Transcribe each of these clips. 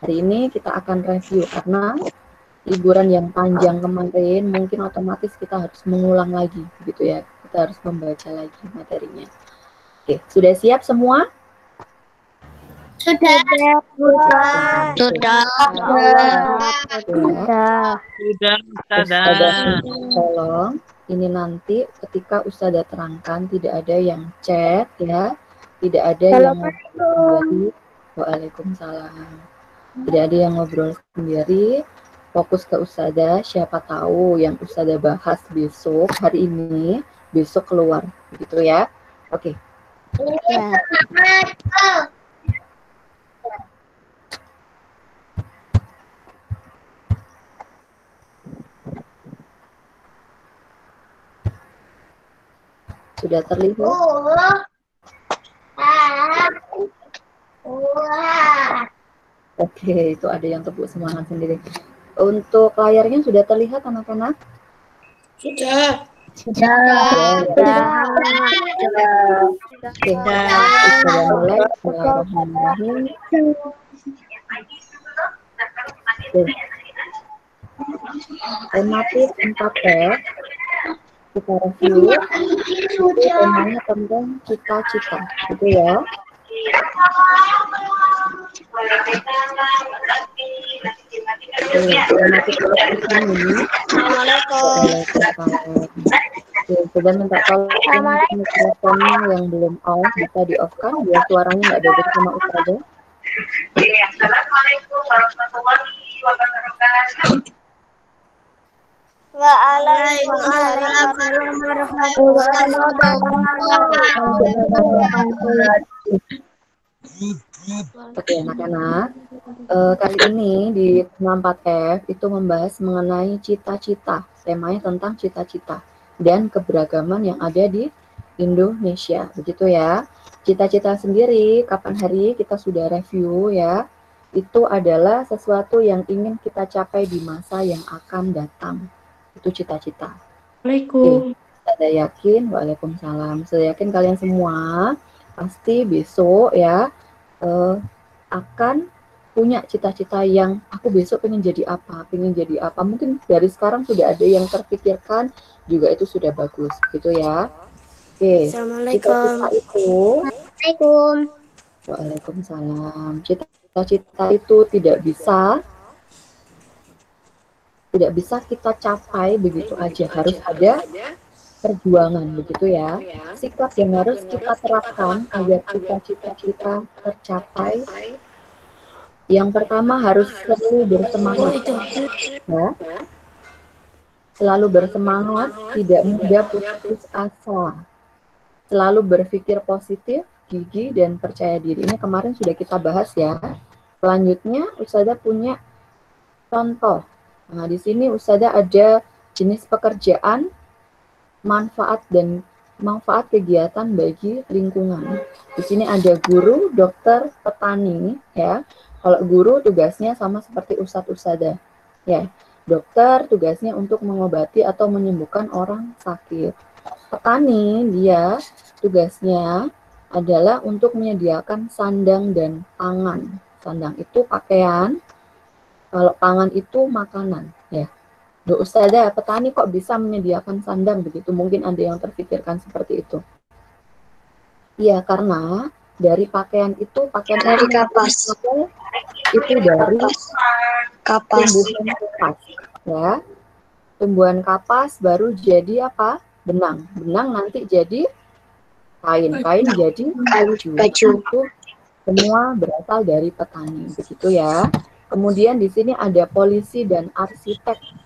Hari ini kita akan review karena liburan yang panjang kemarin mungkin otomatis kita harus mengulang lagi gitu ya. Kita harus membaca lagi materinya. Oke, sudah siap semua? Sudah. Tolong ini nanti ketika Ustazah terangkan tidak ada yang chat ya, tidak ada yang ngobrol sendiri. Waalaikumsalam. Tidak ada yang ngobrol sendiri. Fokus ke Ustazah. Siapa tahu yang Ustazah bahas besok hari ini besok keluar, begitu ya? Oke. Ya. Sudah terlihat? Oke, itu ada yang tepuk semangat sendiri. Untuk layarnya sudah terlihat anak-anak? Sudah. Oke, kita mulai. Bismillahirrahmanirrahim. Tematik 4T kita review. Itu temanya tentang cita-cita, gitu ya. Tematik ini. Coba minta tolong mikrofonnya yang belum on bisa di off kan biar suaranya nggak double sama Ustazah. Assalamualaikum warahmatullahi wabarakatuh. Waalaikumsalam warahmatullahi wabarakatuh. Oke anak-anak, kali ini di 4F itu membahas mengenai cita-cita, temanya tentang cita-cita dan keberagaman yang ada di Indonesia, begitu ya. Cita-cita sendiri, kapan hari kita sudah review ya, itu adalah sesuatu yang ingin kita capai di masa yang akan datang. Itu cita-cita. Assalamualaikum. Saya yakin, waalaikumsalam. Saya yakin kalian semua pasti besok ya akan punya cita-cita yang aku besok pengen jadi apa. Mungkin dari sekarang sudah ada yang terpikirkan, juga itu sudah bagus, gitu ya. Oke, cita-cita itu. Waalaikumsalam. Cita-cita itu tidak bisa kita capai begitu aja, harus ada perjuangan, begitu ya. Sikap yang harus kita terapkan agar cita-cita kita tercapai. Yang pertama harus selalu bersemangat, ya. Selalu bersemangat, tidak mudah putus asa. Selalu berpikir positif, gigih, dan percaya diri. Ini kemarin sudah kita bahas ya. Selanjutnya, Ustazah punya contoh. Nah, di sini Ustazah ada jenis pekerjaan, manfaat kegiatan bagi lingkungan. Di sini ada guru, dokter, petani, ya. Kalau guru tugasnya sama seperti ustadz-ustadzah, ya. Dokter tugasnya untuk mengobati atau menyembuhkan orang sakit. Petani dia tugasnya adalah untuk menyediakan sandang dan pangan. Sandang itu pakaian, kalau pangan itu makanan, ya. Duh, Ustazah, petani kok bisa menyediakan sandang begitu? Mungkin ada yang terpikirkan seperti itu. Iya, karena dari pakaian itu, Dari kapas. Itu dari Kapas. tumbuhan kapas, ya. Tumbuhan kapas baru jadi apa? Benang. Benang nanti jadi kain. Kain jadi baju. Itu semua berasal dari petani, begitu ya. Kemudian di sini ada polisi dan arsitek.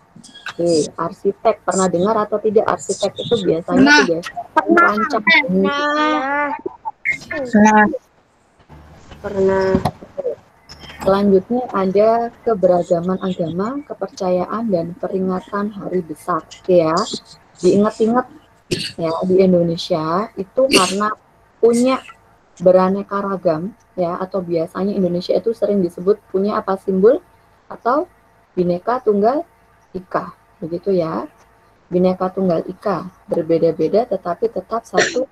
Oke, arsitek pernah dengar atau tidak? Arsitek itu biasanya juga merancang. Pernah. Selanjutnya ada keberagaman agama, kepercayaan, dan peringatan hari besar. Oke ya, diingat-ingat ya, di Indonesia itu karena punya beraneka ragam ya, atau biasanya Indonesia itu sering disebut punya apa simbol atau Bhinneka Tunggal Ika, begitu ya. Bhinneka Tunggal Ika, berbeda-beda tetapi tetap satu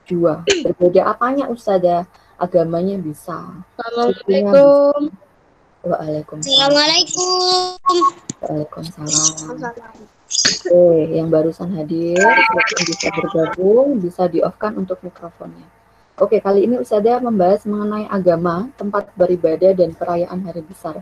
jua. Berbeda apanya Ustazah? Agamanya bisa. Assalamualaikum. Waalaikumsalam. Assalamualaikum. Waalaikumsalam. Oke, yang barusan hadir, silakan bisa bergabung, bisa di-off-kan untuk mikrofonnya. Oke, kali ini Ustazah membahas mengenai agama, tempat beribadah, dan perayaan hari besar.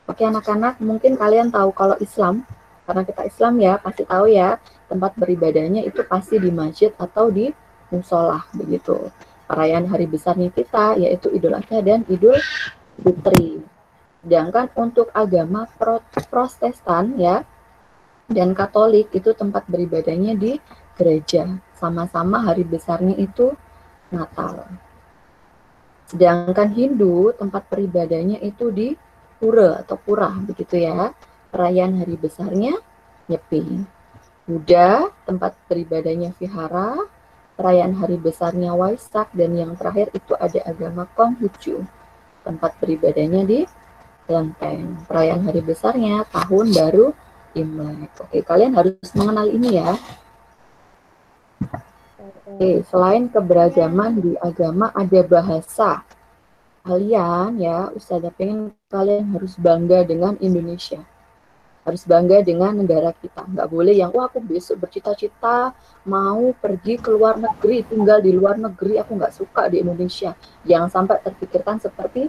Oke, anak-anak, mungkin kalian tahu kalau Islam, karena kita Islam ya, pasti tahu ya, tempat beribadahnya itu pasti di masjid atau di musola, begitu. Perayaan hari besarnya kita, yaitu Idul Adha dan Idul Fitri. Sedangkan untuk agama Protestan ya, dan Katolik itu tempat beribadahnya di gereja. Sama-sama hari besarnya itu Natal. Sedangkan Hindu tempat beribadahnya itu di pura atau pura begitu ya. Perayaan hari besarnya Nyepi. Buddha tempat beribadahnya Vihara. Perayaan hari besarnya Waisak, dan yang terakhir itu ada agama Konghucu. Tempat beribadahnya di Lenteng. Perayaan hari besarnya tahun baru Imlek. Oke, kalian harus mengenal ini ya. Oke, selain keberagaman di agama, ada bahasa. Kalian ya, Ustazah pengen kalian harus bangga dengan Indonesia. Harus bangga dengan negara kita. Nggak boleh yang, wah aku besok bercita-cita mau pergi ke luar negeri, tinggal di luar negeri, aku nggak suka di Indonesia. Jangan sampai terpikirkan seperti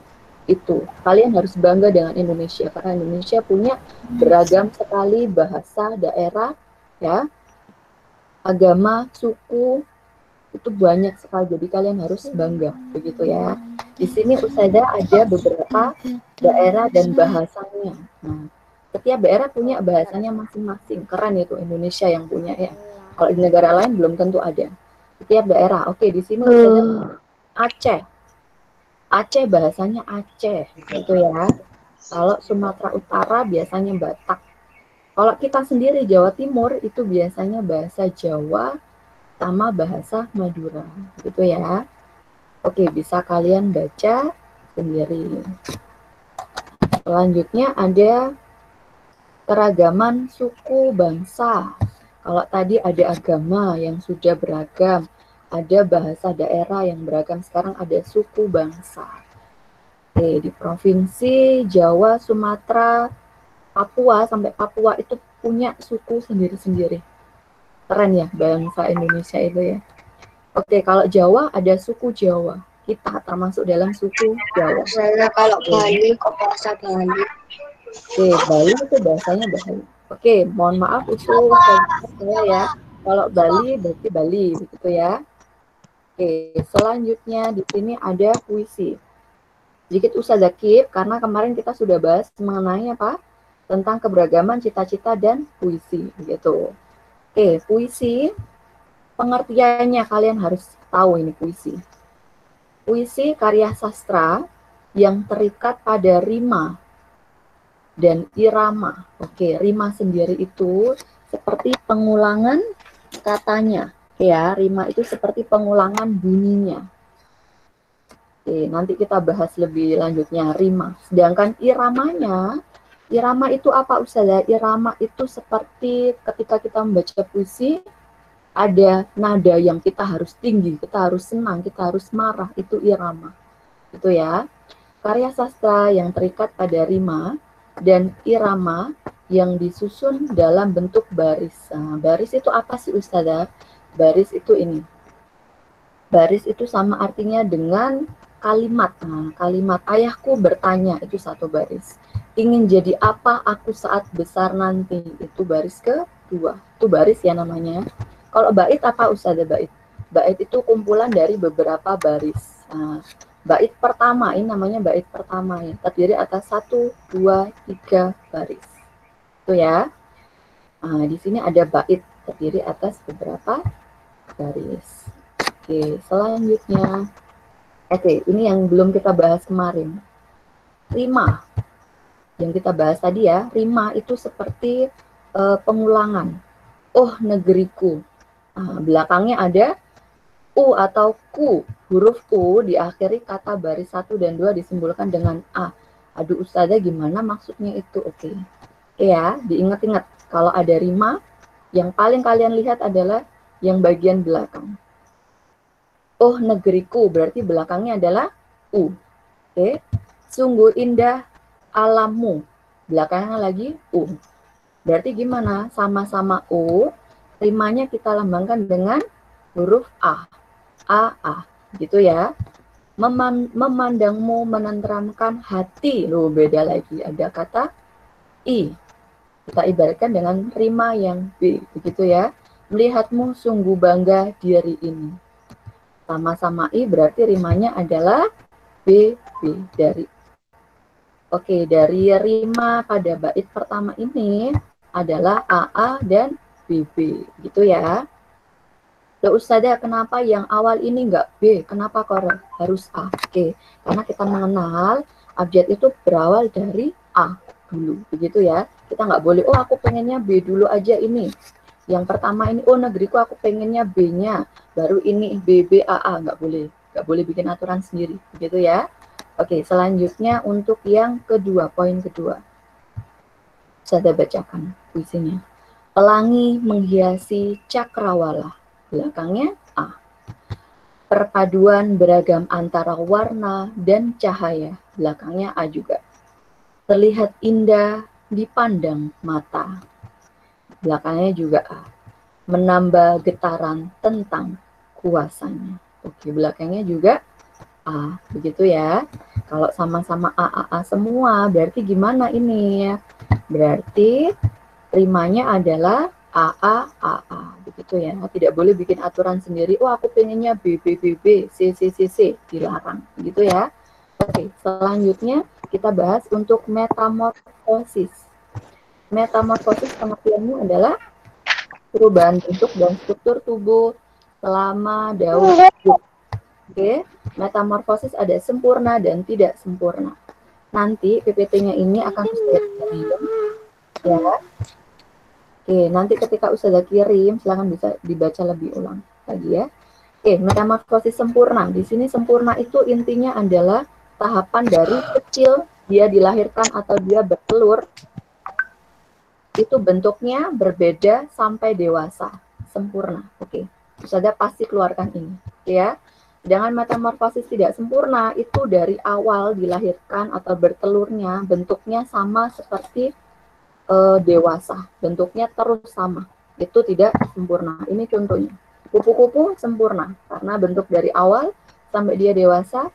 itu. Kalian harus bangga dengan Indonesia, karena Indonesia punya beragam sekali bahasa, daerah, ya, agama, suku, itu banyak sekali. Jadi kalian harus bangga, begitu ya. Di sini Ustazah ada beberapa daerah dan bahasanya. Nah, setiap daerah punya bahasanya masing-masing. Keren itu Indonesia yang punya ya. Kalau di negara lain belum tentu ada. Setiap daerah. Oke, di sini Ustazah Aceh. Aceh bahasanya Aceh, gitu ya. Kalau Sumatera Utara biasanya Batak. Kalau kita sendiri Jawa Timur itu biasanya bahasa Jawa sama bahasa Madura, gitu ya. Oke, bisa kalian baca sendiri. Selanjutnya ada keragaman suku bangsa. Kalau tadi ada agama yang sudah beragam, ada bahasa daerah yang beragam, sekarang ada suku bangsa. Oke, di provinsi Jawa, Sumatera, Papua, sampai Papua itu punya suku sendiri-sendiri. Keren ya bangsa Indonesia itu ya. Oke, kalau Jawa ada suku Jawa. Kita termasuk dalam suku Jawa. Saya kalau Bali kok bahasa Bali. Oke, Bali itu bahasanya Bali. Oke, mohon maaf itu saya ya. Kalau Bali berarti Bali, begitu ya. Oke, selanjutnya di sini ada puisi. Sedikit Ustazah skip karena kemarin kita sudah bahas mengenai apa? Tentang keberagaman cita-cita dan puisi, begitu. Oke, puisi pengertiannya kalian harus tahu ini puisi. Puisi karya sastra yang terikat pada rima dan irama. Oke, rima sendiri itu seperti pengulangan katanya. Ya, rima itu seperti pengulangan bunyinya. Oke, nanti kita bahas lebih lanjutnya rima. Sedangkan iramanya, irama itu apa Ustazah? Irama itu seperti ketika kita membaca puisi, ada nada yang kita harus tinggi, kita harus senang, kita harus marah, itu irama. Itu ya. Karya sastra yang terikat pada rima dan irama yang disusun dalam bentuk baris. Nah, baris itu apa sih Ustazah? Baris itu ini. Baris itu sama artinya dengan kalimat. Nah, kalimat ayahku bertanya itu satu baris. Ingin jadi apa aku saat besar nanti, itu baris kedua. Itu baris ya namanya. Kalau bait apa Ustazah bait? Bait itu kumpulan dari beberapa baris. Nah, bait pertama ini namanya bait pertama ya. Terdiri atas 1, 2, 3 baris. Itu ya. Nah, di sini ada bait terdiri atas beberapa baris. Oke, selanjutnya. Oke, ini yang belum kita bahas kemarin. Rima. Yang kita bahas tadi ya, rima itu seperti pengulangan. Oh, negeriku. Nah, belakangnya ada U atau ku. Huruf U diakhiri kata baris 1 dan 2 disimbolkan dengan A. Aduh Ustazah gimana maksudnya itu? Oke. Ya, diingat-ingat. Kalau ada rima, yang paling kalian lihat adalah yang bagian belakang. Oh negeriku, berarti belakangnya adalah U. Oke. Sungguh indah alammu. Belakangnya lagi U. Berarti gimana? Sama-sama U, rimanya kita lambangkan dengan huruf A. A. Gitu ya. Memandangmu menenteramkan hati. Loh, beda lagi. Ada kata I. Kita ibaratkan dengan rima yang B. Begitu ya. Melihatmu sungguh bangga di hari ini. Sama-sama I berarti rimanya adalah B dari. Oke, dari rima pada bait pertama ini adalah AA dan BB. Gitu ya. Loh Ustazah, kenapa yang awal ini enggak B? Kenapa kok harus A? Oke, karena kita mengenal abjad itu berawal dari A dulu. Begitu ya. Kita nggak boleh, oh aku pengennya B dulu aja ini. Yang pertama ini, oh negeriku aku pengennya B-nya, baru ini BBAA, nggak boleh bikin aturan sendiri, begitu ya. Oke, selanjutnya untuk yang kedua, poin kedua. Saya bacakan puisinya. Pelangi menghiasi cakrawala, belakangnya A. Perpaduan beragam antara warna dan cahaya, belakangnya A juga. Terlihat indah dipandang mata. Belakangnya juga A. Menambah getaran tentang kuasanya. Oke, belakangnya juga A. Begitu ya. Kalau sama-sama A semua, berarti gimana ini ya? Berarti rimanya adalah AA. Begitu ya. Tidak boleh bikin aturan sendiri. Oh, aku pengennya BBBB, C. Dilarang. Begitu ya. Oke, selanjutnya kita bahas untuk metamorfosis. Metamorfosis pengertiannya adalah perubahan bentuk dan struktur tubuh selama daun hidup. Oke, metamorfosis ada sempurna dan tidak sempurna. Nanti PPT-nya ini akan Ustazah kirim, ya. Oke, nanti ketika Ustazah kirim, silakan bisa dibaca lebih ulang lagi ya. Oke, metamorfosis sempurna. Di sini sempurna itu intinya adalah tahapan dari kecil dia dilahirkan atau dia bertelur, itu bentuknya berbeda sampai dewasa, sempurna. Oke, Ustazah pasti keluarkan ini, ya. Sedangkan metamorfosis tidak sempurna itu dari awal dilahirkan atau bertelurnya bentuknya sama seperti dewasa, bentuknya terus sama, itu tidak sempurna. Ini contohnya, kupu-kupu sempurna karena bentuk dari awal sampai dia dewasa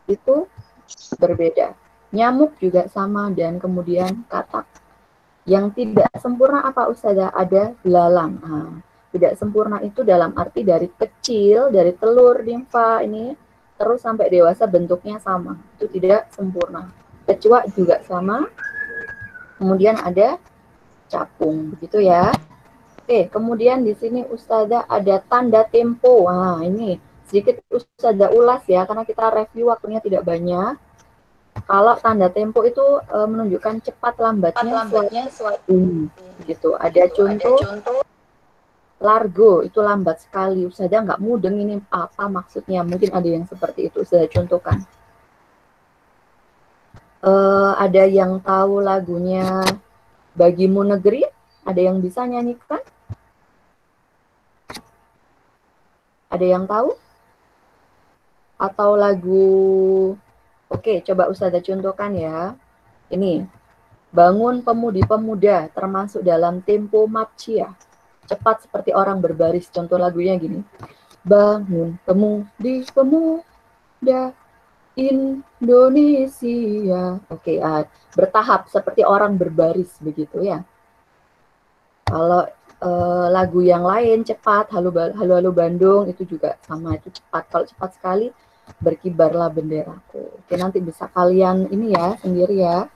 itu berbeda. Nyamuk juga sama dan kemudian katak. Yang tidak sempurna apa Ustazah? Ada belalang. Nah, tidak sempurna itu dalam arti dari kecil, dari telur nimfa ini, terus sampai dewasa bentuknya sama. Itu tidak sempurna. Kecoa juga sama. Kemudian ada capung, begitu ya. Oke, kemudian di sini Ustazah ada tanda tempo. Nah, ini sedikit Ustazah ulas ya, karena kita review waktunya tidak banyak. Kalau tanda tempo itu menunjukkan cepat lambatnya suatu gitu. Ada contoh largo itu lambat sekali. Ustazah nggak mudeng ini apa maksudnya. Mungkin ada yang seperti itu. Saya contohkan. Ada yang tahu lagunya Bagimu Negeri? Ada yang bisa nyanyikan? Ada yang tahu? Atau lagu... Oke, coba Ustazah contohkan ya. Ini, bangun pemudi-pemuda termasuk dalam tempo marcia. Cepat seperti orang berbaris. Contoh lagunya gini. Bangun pemudi-pemuda Indonesia. Oke, bertahap seperti orang berbaris begitu ya. Kalau lagu yang lain cepat, halo Bandung itu juga sama, itu cepat. Kalau cepat sekali berkibarlah benderaku. Oke, nanti bisa kalian ini ya, sendiri ya.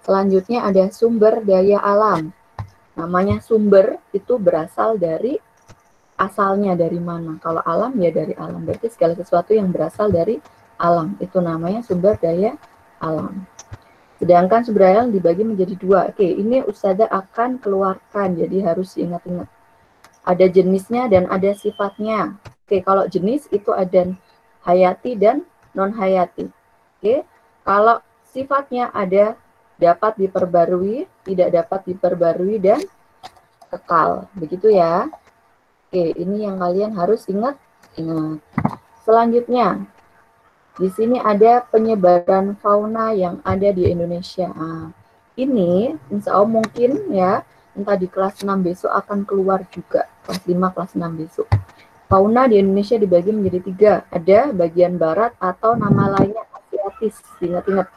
Selanjutnya ada sumber daya alam. Namanya sumber itu berasal dari asalnya dari mana. Kalau alam ya dari alam. Berarti segala sesuatu yang berasal dari alam. Itu namanya sumber daya alam. Sedangkan sumber daya alam dibagi menjadi dua. Oke, ini Ustazah akan keluarkan. Jadi harus ingat-ingat. Ada jenisnya dan ada sifatnya. Oke, kalau jenis itu ada hayati dan non-hayati. Oke, kalau sifatnya ada dapat diperbarui, tidak dapat diperbarui, dan kekal. Begitu ya. Oke, ini yang kalian harus ingat. Selanjutnya, Di sini ada penyebaran fauna yang ada di Indonesia. Nah, ini insya Allah mungkin ya, entah di kelas 6 besok akan keluar juga. Kelas 5, kelas 6 besok. Fauna di Indonesia dibagi menjadi 3. Ada bagian barat atau nama lainnya Asiatis. Ingat-ingat.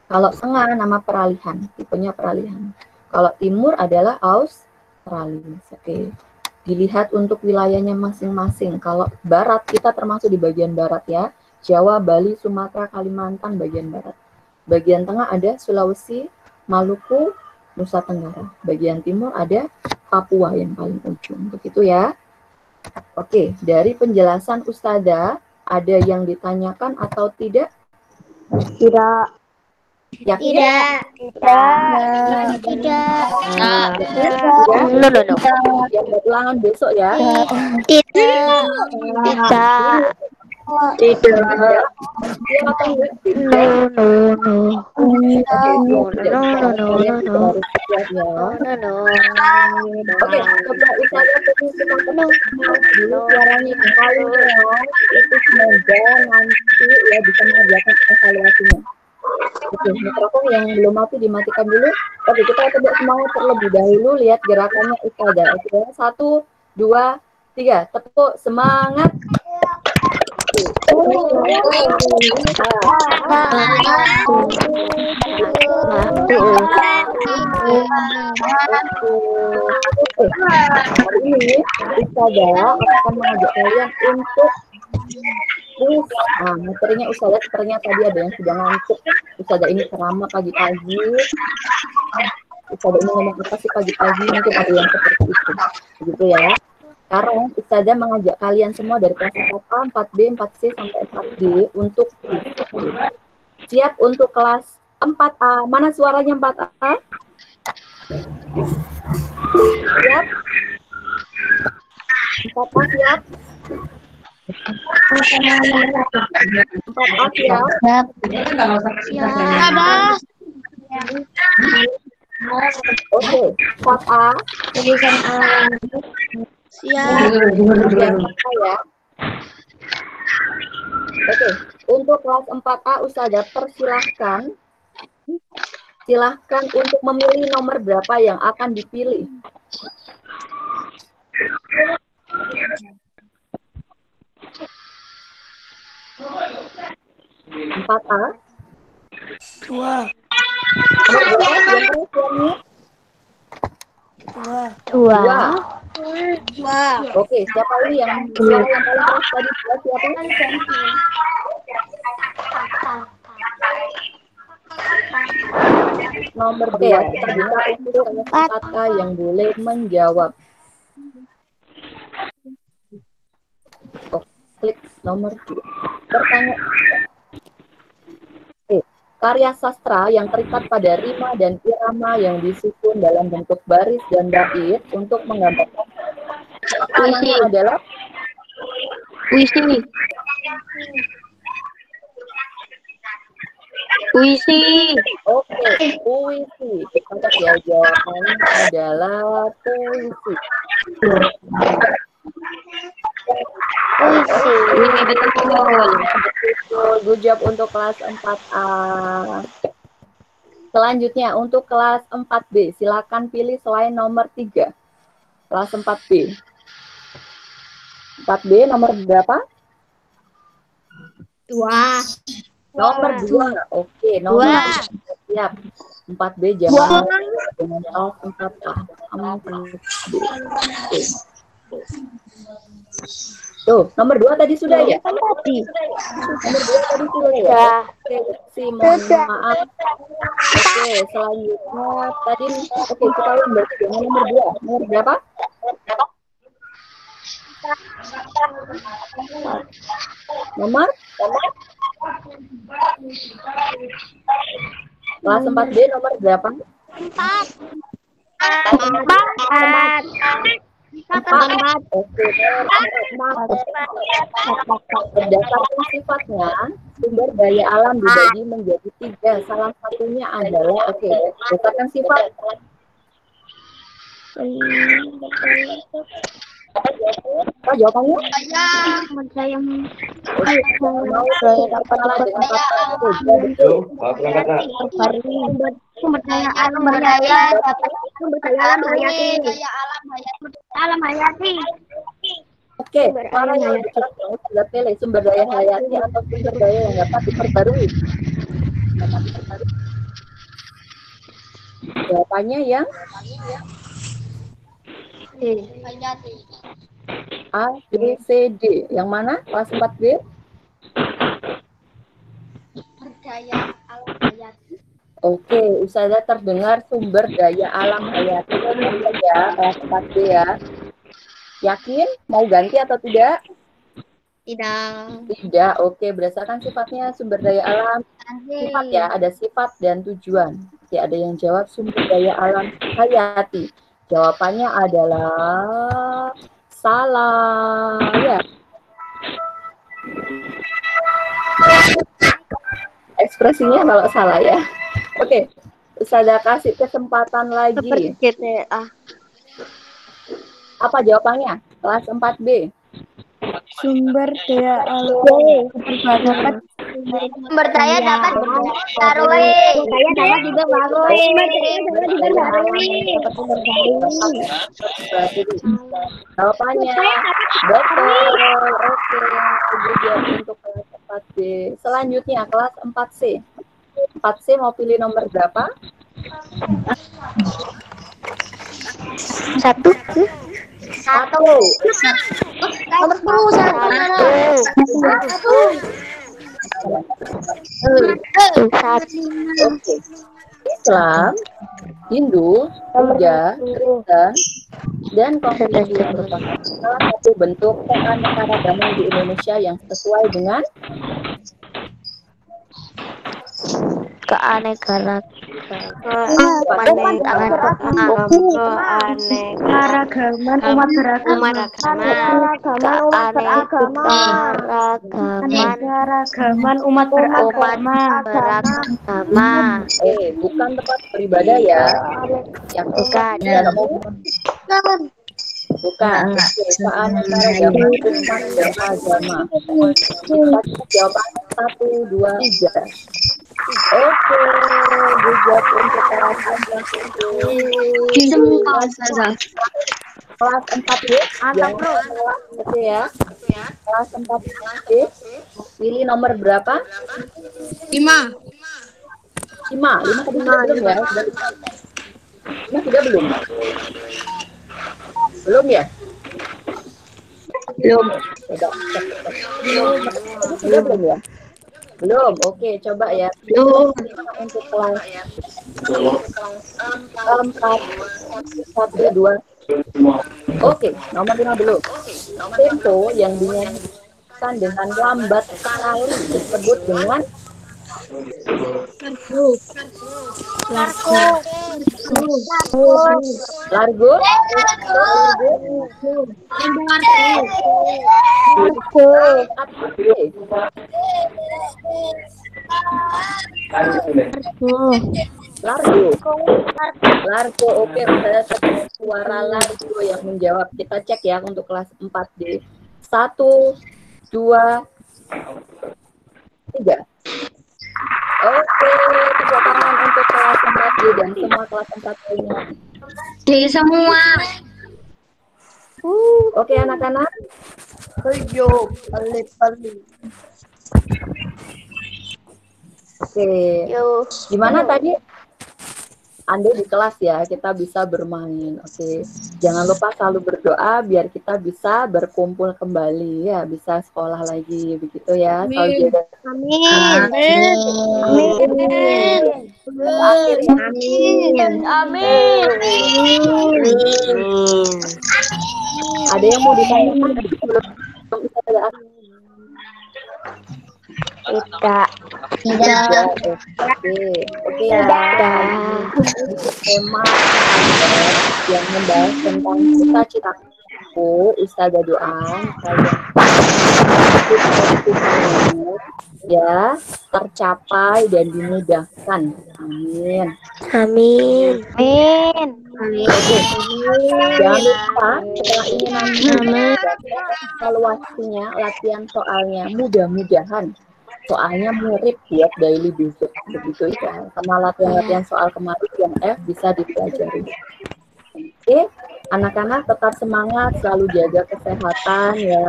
Kalau tengah nama peralihan, tipenya peralihan. Kalau timur adalah Australis. Oke. Dilihat untuk wilayahnya masing-masing. Kalau barat kita termasuk di bagian barat ya. Jawa, Bali, Sumatera, Kalimantan bagian barat. Bagian tengah ada Sulawesi, Maluku, Nusa Tenggara. Bagian timur ada Papua yang paling ujung. Begitu ya. Oke, dari penjelasan Ustazah ada yang ditanyakan atau tidak? Tidak. Yakin? Tidak. Yang berulangan besok ya. Tidak. Oke, coba Ustazah tulis dulu suaranya yang paling keras, itu semoga nanti ya bisa mengerjakan evaluasinya. Oke, mikrofon yang belum mati dimatikan dulu. Oke, kita coba semangat terlebih dahulu, lihat gerakannya Ustazah. Oke, 1, 2, 3, tepuk semangat. Hari ini Ustazah akan mengajak kalian untuk materinya Ustazah sepertinya tadi ada yang sudah ngantuk. Ustazah ini ceramah pagi-pagi. Ustazah ini ngomong apa sih pagi-pagi, mungkin ada yang seperti itu. Begitu ya. Sekarang Ustazah mengajak kalian semua dari kelas 4A, 4B, 4C, sampai 4D untuk siap untuk kelas 4A. Mana suaranya 4A? Siap? 4A siap? 4A siap? Oke, 4A. Siap ya. Oke, untuk kelas 4A Ustazah persilahkan. Silahkan untuk memilih nomor berapa yang akan dipilih. Empat A. 2. Dua. Oke, siapa ini yang suara yang paling keras tadi? Siapa? Nomor 2. Kita bisa untuk kelas 4A yang boleh menjawab. Klik nomor 2. Pertanyaan. Karya sastra yang terikat pada rima dan irama yang disusun dalam bentuk baris dan bait untuk menggambarkan puisi adalah Puisi. Oke, puisi. Kita ya jawabannya adalah puisi. Good job untuk kelas 4A. Selanjutnya untuk kelas 4B, silakan pilih selain nomor 3. Kelas 4B. 4B nomor berapa? 2. Nomor 2. Oke, nomor 2. Siap. 4B jangan dengan kelas 4A. 4B. Tuh, nomor 2 tadi sudah ya? Nomor 2 tadi sudah ya? Oke, mohon maaf. Oke, selanjutnya tadi kita ulang berarti dengan nomor 2. Nomor berapa? Nomor? Kelas 4B nomor berapa? 4. Oke, berdasarkan sifatnya, sumber daya alam dibagi menjadi 3. Salah satunya adalah, berdasarkan sifat Apa jawabannya? Sumber daya Mau salah dengan kata kerja, betul. sumber daya alam hayati. Sumber daya alam hayati. Alam hayati. Oke, mana yang lebih keras kamu sudah pilih sumber daya hayati atau sumber daya yang dapat diperbarui? Jawabannya yang A, B, C, D. Yang mana? Kelas 4B? Oke, Ustazah terdengar sumber daya alam hayati. Ya, kelas 4B ya. Yakin? Mau ganti atau tidak? Tidak. Oke, berdasarkan sifatnya sumber daya alam. Sifat ya, ada sifat dan tujuan. Oke, ada yang jawab sumber daya alam hayati. Jawabannya adalah salah. Ya. Ekspresinya kalau salah ya. Oke, Ustazah kasih kesempatan lagi. Apa jawabannya? Kelas 4B. Sumber daya alam dapat sumber daya dapat diperbarui. Sumber daya dapat diperbarui. Jawabannya betul. Oke, juga untuk kelas 4B. Selanjutnya kelas 4C. 4C mau pilih nomor berapa? 1. Nomor 1. Oke. Islam, Hindu, Buddha, Kristen, dan Konfusius merupakan salah satu bentuk keanekaragaman di Indonesia yang sesuai dengan keanekaragaman umat beragama. Bukan tempat beribadah ya. Yang bukan. Bukan. Keanekaragaman umat beragama. Jawaban 1, 2, 3. Oke, juga untuk kelas 4B yang oke ya. Kelas 4B pilih nomor berapa? 5 tadi belum ya? Sudah belum? Belum ya? Sudah belum ya? Belum, oke, coba ya. Untuk kelas 4, 2. Oke, nomor 5 belum. Tempo yang dinyanyikan dengan lambat sekali disebut dengan largo. Largo, oke, ada suara largo yang menjawab. Kita cek ya untuk kelas 4D. 1, 2, 3. Oke, tepuk tangan untuk kelas 4D dan semua kelas 4 lainnya. Di semua. Oke, anak-anak. Oke, gimana tadi? Anda di kelas ya, kita bisa bermain. Oke, jangan lupa selalu berdoa biar kita bisa berkumpul kembali ya, bisa sekolah lagi begitu ya. Amin. Ada yang mau ditanyakan? Belum bisa ada. Tidak. Oke ya. Tema yang membahas tentang cita-citaku, Ustazah doa ya tercapai dan dimudahkan. Amin. Oke, jangan lupa setelah ini nanti evaluasinya, latihan soalnya, mudah-mudahan soalnya mirip buat daily basis begitu ya, sama latihan-latihan soal kemarin yang bisa dipelajari. Oke, anak-anak tetap semangat, selalu jaga kesehatan ya,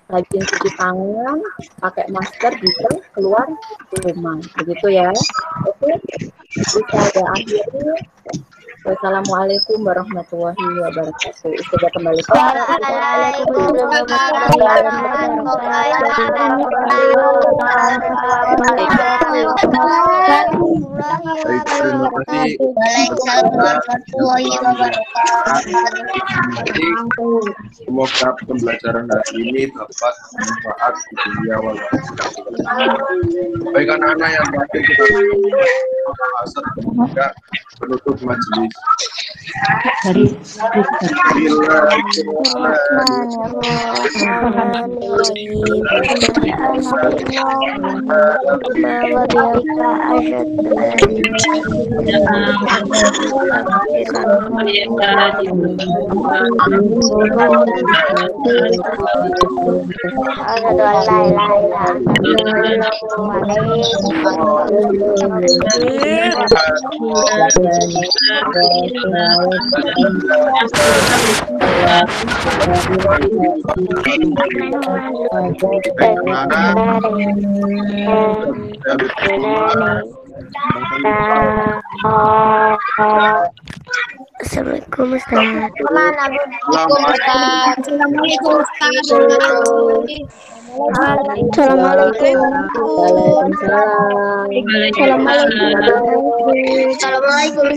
rajin cuci tangan, pakai masker jika keluar rumah, begitu ya. Oke, bisa saya akhiri. Wassalamualaikum warahmatullahi wabarakatuh. Sudah kembali ke Baik, terima kasih. Semoga pembelajaran hari ini dapat bermanfaat di dunia wal akhirat. Baik anak-anak yang terakhir kita asal juga penutup majelis. Assalamualaikum Ustaz. Assalamualaikum. Assalamualaikum.